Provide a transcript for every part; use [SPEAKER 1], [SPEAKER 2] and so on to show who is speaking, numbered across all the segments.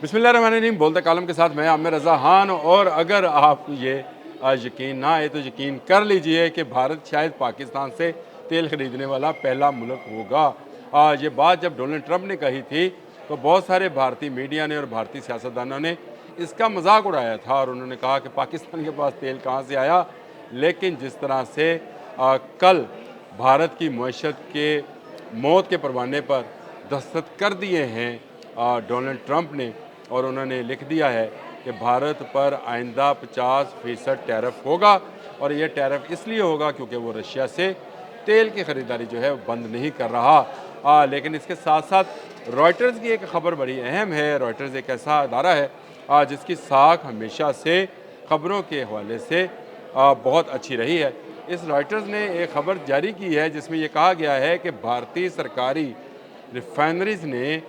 [SPEAKER 1] बिस्मिल्लाहिर्रहमानिर्रहीम। बोलते कालम के साथ मैं आमिर रज़ा खान। और अगर आपको ये यकीन ना आए तो यकीन कर लीजिए कि भारत शायद पाकिस्तान से तेल ख़रीदने वाला पहला मुल्क होगा। ये बात जब डोनाल्ड ट्रंप ने कही थी तो बहुत सारे भारतीय मीडिया ने और भारतीय सियासतदानों ने इसका मजाक उड़ाया था और उन्होंने कहा कि पाकिस्तान के पास तेल कहाँ से आया। लेकिन जिस तरह से कल भारत की मईशत के मौत के परवाने पर दस्तखत कर दिए हैं डोनाल्ड ट्रंप ने, और उन्होंने लिख दिया है कि भारत पर आइंदा 50% टैरिफ होगा। और ये टैरिफ इसलिए होगा क्योंकि वो रशिया से तेल की ख़रीदारी जो है वो बंद नहीं कर रहा। लेकिन इसके साथ साथ रॉयटर्स की एक ख़बर बड़ी अहम है। रॉयटर्स एक ऐसा अदारा है जिसकी साख हमेशा से ख़बरों के हवाले से बहुत अच्छी रही है। इस रॉयटर्स ने एक ख़बर जारी की है जिसमें ये कहा गया है कि भारतीय सरकारी रिफाइनरीज़ ने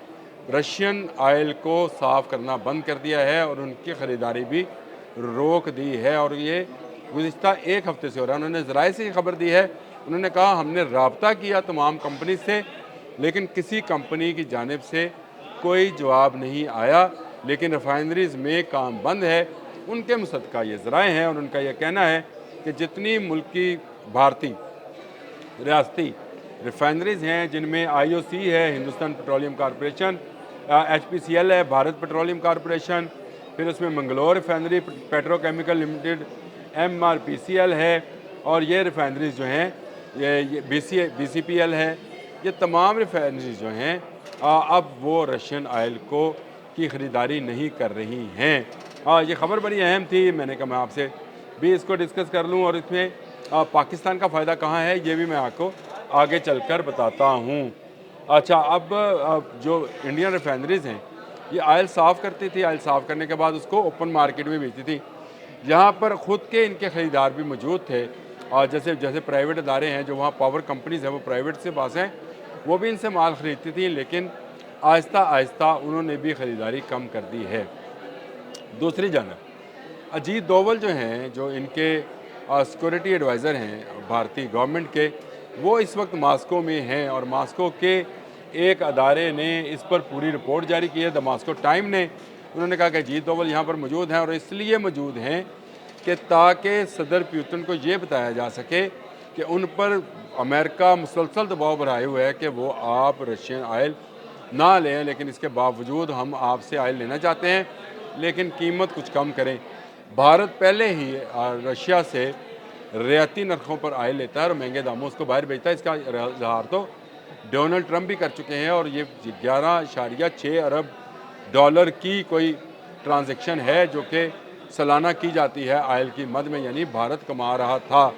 [SPEAKER 1] रशियन ऑयल को साफ़ करना बंद कर दिया है और उनकी ख़रीदारी भी रोक दी है। और ये गुज़िश्ता एक हफ़्ते से हो रहा है। उन्होंने ज़राए से ये ख़बर दी है। उन्होंने कहा हमने रब्ता किया तमाम कंपनी से, लेकिन किसी कंपनी की जानिब से कोई जवाब नहीं आया। लेकिन रिफाइनरीज़ में काम बंद है, उनके मुसद्दक़ा ये ज़राए हैं। और उनका यह कहना है कि जितनी मुल्की भारतीय रियासती रिफाइनरीज़ हैं जिनमें IOC है, हिंदुस्तान पेट्रोलियम कॉरपोरेशन, HPCL है, भारत पेट्रोलियम कॉरपोरेशन, फिर उसमें Mangalore refinery petrochemical limited, MRPCL है, और ये रिफाइनरीज़ जो हैं ये BCPL है। ये तमाम रिफाइनरीज़ जो हैं अब वो रशियन ऑयल को की ख़रीदारी नहीं कर रही हैं। ये ख़बर बड़ी अहम थी। मैंने कहा मैं आपसे भी इसको डिस्कस कर लूँ और इसमें पाकिस्तान का फ़ायदा कहाँ है ये भी मैं आपको आगे चलकर बताता हूँ। अच्छा, अब जो इंडियन रिफाइनरीज़ हैं ये ऑयल साफ़ करती थी। ऑयल साफ़ करने के बाद उसको ओपन मार्केट में बेचती थी। यहाँ पर ख़ुद के इनके ख़रीदार भी मौजूद थे और जैसे जैसे प्राइवेट अदारे हैं जो वहाँ पावर कंपनीज़ हैं वो प्राइवेट से पास हैं, वो भी इनसे माल ख़रीदती थी। लेकिन आहिस्ता आहिस्ता उन्होंने भी ख़रीदारी कम कर दी है। दूसरी जानब अजीत डोवल जो हैं, जो इनके सिक्योरिटी एडवाइज़र हैं भारतीय गवर्नमेंट के, वो इस वक्त मास्को में हैं। और मास्को के एक अदारे ने इस पर पूरी रिपोर्ट जारी की है, द मास्को टाइम ने। उन्होंने कहा कि अजीत डोवल यहाँ पर मौजूद हैं और इसलिए मौजूद हैं कि ताकि सदर पुतिन को ये बताया जा सके कि उन पर अमेरिका मुसलसल दबाव बनाए हुए है कि वो आप रशियन ऑयल ना लें, लेकिन इसके बावजूद हम आपसे ऑयल लेना चाहते हैं, लेकिन कीमत कुछ कम करें। भारत पहले ही रशिया से रियायती नरखों पर ऑयल लेता है और महंगे दामों उसको बाहर बेचता है। इसका इजहार तो डोनाल्ड ट्रंप भी कर चुके हैं और ये 11.6 अरब डॉलर की कोई ट्रांजैक्शन है जो कि सालाना की जाती है ऑयल की मद में, यानी भारत कमा रहा था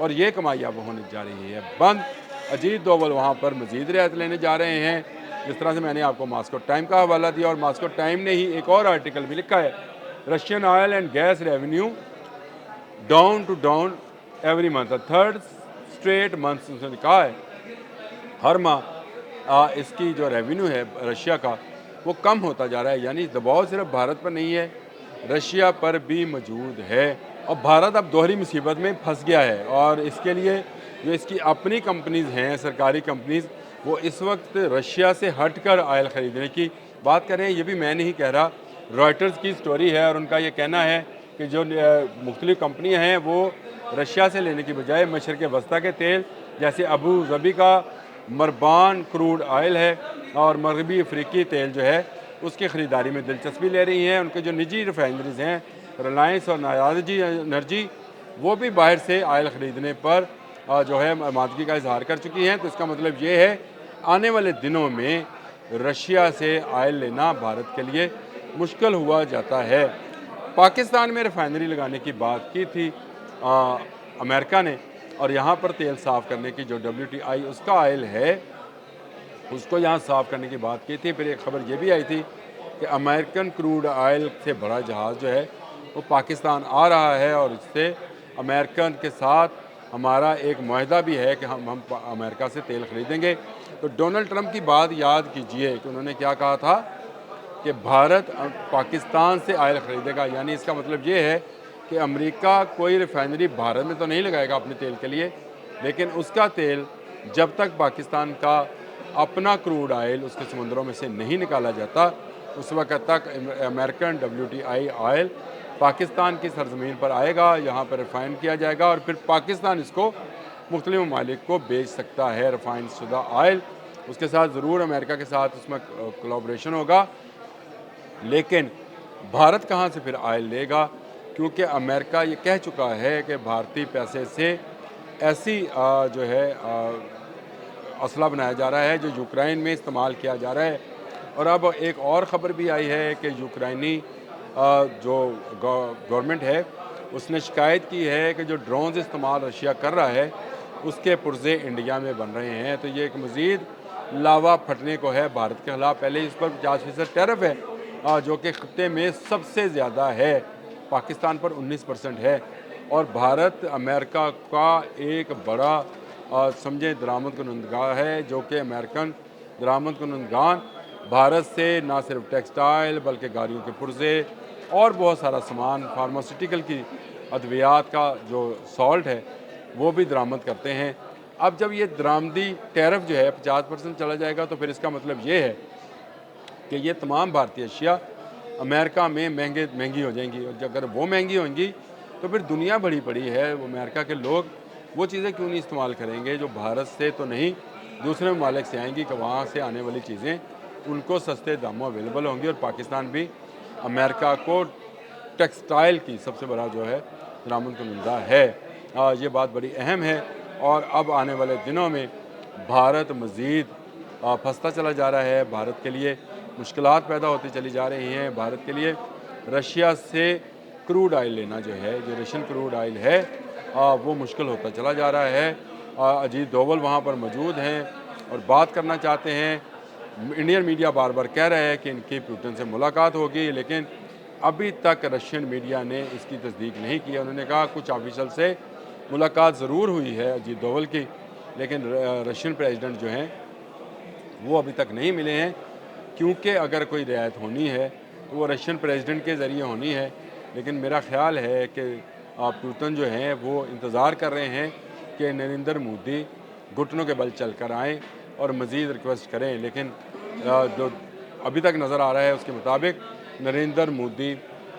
[SPEAKER 1] और ये कमाई अब होने जा रही है बंद। अजीत डोवल वहाँ पर मज़ीद रियायत लेने जा रहे हैं, जिस तरह से मैंने आपको मास्को टाइम का हवाला दिया। और मास्को टाइम ने ही एक और आर्टिकल भी लिखा है, Russian oil and gas revenue down every month, third straight month. उसने कहा है हर माह इसकी जो रेवेन्यू है रशिया का वो कम होता जा रहा है। यानी दबाव सिर्फ भारत पर नहीं है, रशिया पर भी मौजूद है और भारत अब दोहरी मुसीबत में फंस गया है। और इसके लिए जो इसकी अपनी कंपनीज़ हैं, सरकारी कंपनीज़, वो इस वक्त रशिया से हटकर ऑयल ख़रीदने की बात कर रहे हैं। ये भी मैं नहीं कह रहा, रॉयटर्स की स्टोरी है और उनका ये कहना है कि जो मुख्तलिफ़ कंपनियाँ हैं वो रशिया से लेने की बजाय मशरक़ वस्ता के तेल जैसे अबू ज़बी का मरबान क्रूड ऑयल है और मगरबी अफ्रीकी तेल जो है उसकी ख़रीदारी में दिलचस्पी ले रही हैं। उनके जो निजी रिफाइनरीज़ हैं, रिलायंस और नायाजी एनर्जी, वो भी बाहर से ऑयल ख़रीदने पर जो है आमादगी का इजहार कर चुकी हैं। तो इसका मतलब ये है आने वाले दिनों में रशिया से ऑयल लेना भारत के लिए मुश्किल हुआ जाता है। पाकिस्तान में रिफाइनरी लगाने की बात की थी अमेरिका ने, और यहाँ पर तेल साफ़ करने की जो WTI उसका ऑयल है उसको यहाँ साफ़ करने की बात की थी। फिर एक ख़बर ये भी आई थी कि अमेरिकन क्रूड ऑयल से भरा जहाज़ जो है वो पाकिस्तान आ रहा है और इससे अमेरिकन के साथ हमारा एक मुआहदा भी है कि हम अमेरिका से तेल ख़रीदेंगे। तो डोनाल्ड ट्रंप की बात याद कीजिए कि उन्होंने क्या कहा था कि भारत पाकिस्तान से ऑयल ख़रीदेगा। यानी इसका मतलब ये है कि अमेरिका कोई रिफाइनरी भारत में तो नहीं लगाएगा अपने तेल के लिए, लेकिन उसका तेल जब तक पाकिस्तान का अपना क्रूड ऑयल उसके समुद्रों में से नहीं निकाला जाता उस वक्त तक अमेरिकन WTI ऑयल पाकिस्तान की सरजमीन पर आएगा, यहाँ पर रिफ़ाइन किया जाएगा और फिर पाकिस्तान इसको मुख्तलिफ ममालिक को बेच सकता है रिफ़ाइन शुदा ऑयल। उसके साथ ज़रूर अमेरिका के साथ उसमें कोलैबोरेशन होगा, लेकिन भारत कहाँ से फिर ऑयल लेगा? क्योंकि अमेरिका ये कह चुका है कि भारतीय पैसे से ऐसी जो है असला बनाया जा रहा है जो यूक्रेन में इस्तेमाल किया जा रहा है। और अब एक और ख़बर भी आई है कि यूक्रेनी जो गवर्नमेंट है उसने शिकायत की है कि जो ड्रोन्स इस्तेमाल रशिया कर रहा है उसके पुर्जे इंडिया में बन रहे हैं। तो ये एक मज़ीद लावा फटने को है भारत के ख़िलाफ़। पहले इस पर 50% टैरिफ है जो कि ख़त्े में सबसे ज़्यादा है, पाकिस्तान पर 19% है। और भारत अमेरिका का एक बड़ा समझे दरामद कुनंदगार है, जो कि अमेरिकन दरामद कुनंदगान भारत से ना सिर्फ टेक्सटाइल बल्कि गाड़ियों के पुर्जे और बहुत सारा सामान, फार्मास्यूटिकल की अद्वियात का जो सॉल्ट है वो भी दरामद करते हैं। अब जब ये दरामदी टैरिफ जो है 50% चला जाएगा तो फिर इसका मतलब ये है कि ये तमाम भारतीय अशिया अमेरिका में महंगी हो जाएंगी। और अगर वो महंगी होंगी तो फिर दुनिया बड़ी पड़ी है, वो अमेरिका के लोग वो चीज़ें क्यों नहीं इस्तेमाल करेंगे जो भारत से तो नहीं दूसरे ममालिक से आएंगी, कि वहाँ से आने वाली चीज़ें उनको सस्ते दामों अवेलेबल होंगी। और पाकिस्तान भी अमेरिका को टेक्सटाइल की सबसे बड़ा जो है दरामद कुनंदा है। ये बात बड़ी अहम है। और अब आने वाले दिनों में भारत मज़ीद फंसता चला जा रहा है, भारत के लिए मुश्किलात पैदा होती चली जा रही हैं। भारत के लिए रशिया से क्रूड ऑयल लेना जो है, जो रशियन क्रूड ऑयल है वो मुश्किल होता चला जा रहा है। अजीत डोवल वहाँ पर मौजूद हैं और बात करना चाहते हैं। इंडियन मीडिया बार बार कह रहा है कि इनकी पुतिन से मुलाकात होगी, लेकिन अभी तक रशियन मीडिया ने इसकी तस्दीक नहीं की। उन्होंने कहा कुछ ऑफिशियल से मुलाकात ज़रूर हुई है अजीत डोवल की, लेकिन रशियन प्रेसिडेंट जो हैं वो अभी तक नहीं मिले हैं। क्योंकि अगर कोई रियायत होनी है तो वो रशियन प्रेसिडेंट के ज़रिए होनी है। लेकिन मेरा ख्याल है कि पुतिन जो हैं वो इंतज़ार कर रहे हैं कि नरेंद्र मोदी घुटनों के बल चल कर आएँ और मज़ीद रिक्वेस्ट करें। लेकिन जो अभी तक नज़र आ रहा है उसके मुताबिक नरेंद्र मोदी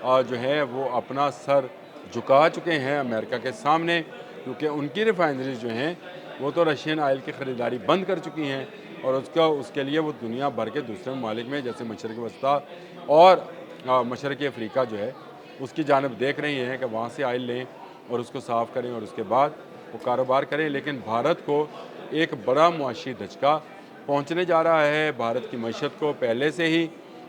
[SPEAKER 1] जो है वो अपना सर झुका चुके हैं अमेरिका के सामने, क्योंकि उनकी रिफाइनरीज जो हैं वो तो रशियन ऑयल की ख़रीदारी बंद कर चुकी हैं और उसके लिए वो दुनिया भर के दूसरे ममालिक में जैसे मशरक़ वस्ता और मशरक़ी अफ्रीका जो है उसकी जानब देख रही हैं कि वहाँ से ऑयल लें और उसको साफ़ करें और उसके बाद वो कारोबार करें। लेकिन भारत को एक बड़ा मुआशी धचका पहुँचने जा रहा है। भारत की मईशत को पहले से ही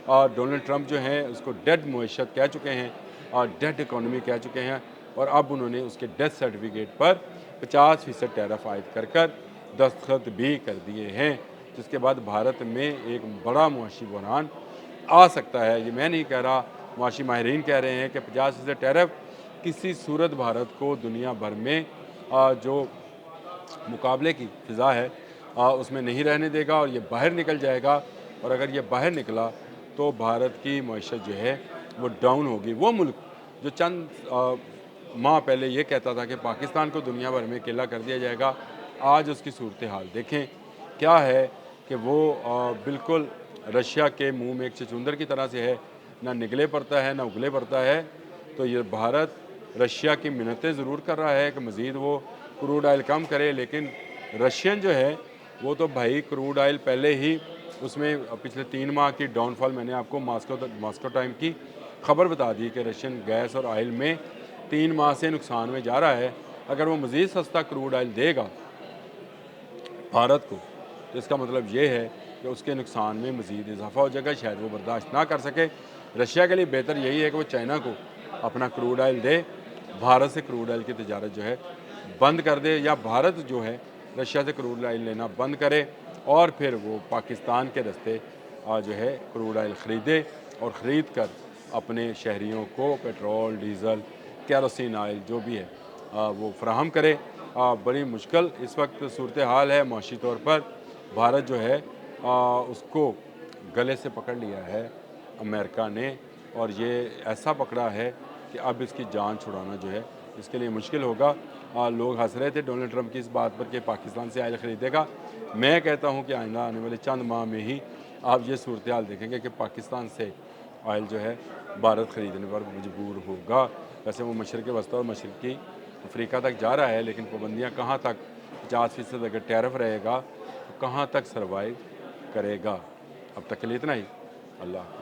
[SPEAKER 1] डोनाल्ड ट्रंप जो हैं उसको डेड मईशत कह चुके हैं और डेड इकॉनमी कह चुके हैं। और अब उन्होंने उसके डेथ सर्टिफिकेट पर 50% टैरिफ आयद कर दस्तखत भी कर दिए हैं, जिसके बाद भारत में एक बड़ा मुआशी बहरान आ सकता है। ये मैं नहीं कह रहा, मुआशी माहिरीन कह रहे हैं कि 50% टैरिफ किसी सूरत भारत को दुनिया भर में जो मुकाबले की फ़िज़ा है उसमें नहीं रहने देगा और ये बाहर निकल जाएगा। और अगर ये बाहर निकला तो भारत की मईशत जो है वो डाउन होगी। वो मुल्क जो चंद माह पहले ये कहता था कि पाकिस्तान को दुनिया भर में अकेला कर दिया जाएगा, आज उसकी सूरत हाल देखें क्या है कि वो बिल्कुल रशिया के मुंह में एक चचुंदर की तरह से है, ना निगले पड़ता है ना उगले पड़ता है। तो ये भारत रशिया की मिन्नतें ज़रूर कर रहा है कि मज़ीद वो क्रूड ऑयल कम करे, लेकिन रशियन जो है वो तो भाई क्रूड ऑयल पहले ही उसमें पिछले 3 माह की डाउनफॉल, मैंने आपको मॉस्को टाइम की खबर बता दी कि रशियन गैस और ऑयल में 3 माह से नुकसान में जा रहा है। अगर वो मज़ीद सस्ता क्रूड ऑयल देगा भारत को तो इसका मतलब ये है कि उसके नुकसान में मज़ीद इजाफा हो जाएगा, शायद वो बर्दाश्त ना कर सके। रशिया के लिए बेहतर यही है कि वो चाइना को अपना क्रूड ऑयल दे, भारत से क्रूड ऑयल की तजारत जो है बंद कर दे, या भारत जो है रशिया से क्रूड ऑयल लेना बंद करे और फिर वो पाकिस्तान के रास्ते जो है क्रूड ऑयल ख़रीदे और ख़रीद कर अपने शहरियों को पेट्रोल, डीज़ल, केरोसिन ऑयल जो भी है वो फ़राहम करे। बड़ी मुश्किल इस वक्त सूरत हाल है मुआशी तौर पर। भारत जो है उसको गले से पकड़ लिया है अमेरिका ने, और ये ऐसा पकड़ा है कि अब इसकी जान छुड़ाना जो है इसके लिए मुश्किल होगा। लोग हंस रहे थे डोनाल्ड ट्रंप की इस बात पर कि पाकिस्तान से ऑयल ख़रीदेगा। मैं कहता हूँ कि आइंदा आने वाले चंद माह में ही आप ये सूरत हाल देखेंगे कि पाकिस्तान से ऑयल जो है भारत ख़रीदने पर मजबूर होगा। वैसे वो मशरक़ वस्ती और मशरक़ी अफ्रीका तक जा रहा है, लेकिन पाबंदियाँ कहाँ तक, 50% अगर टैरिफ रहेगा तो कहाँ तक सर्वाइव करेगा। अब तक के लिए इतना ही। अल्लाह।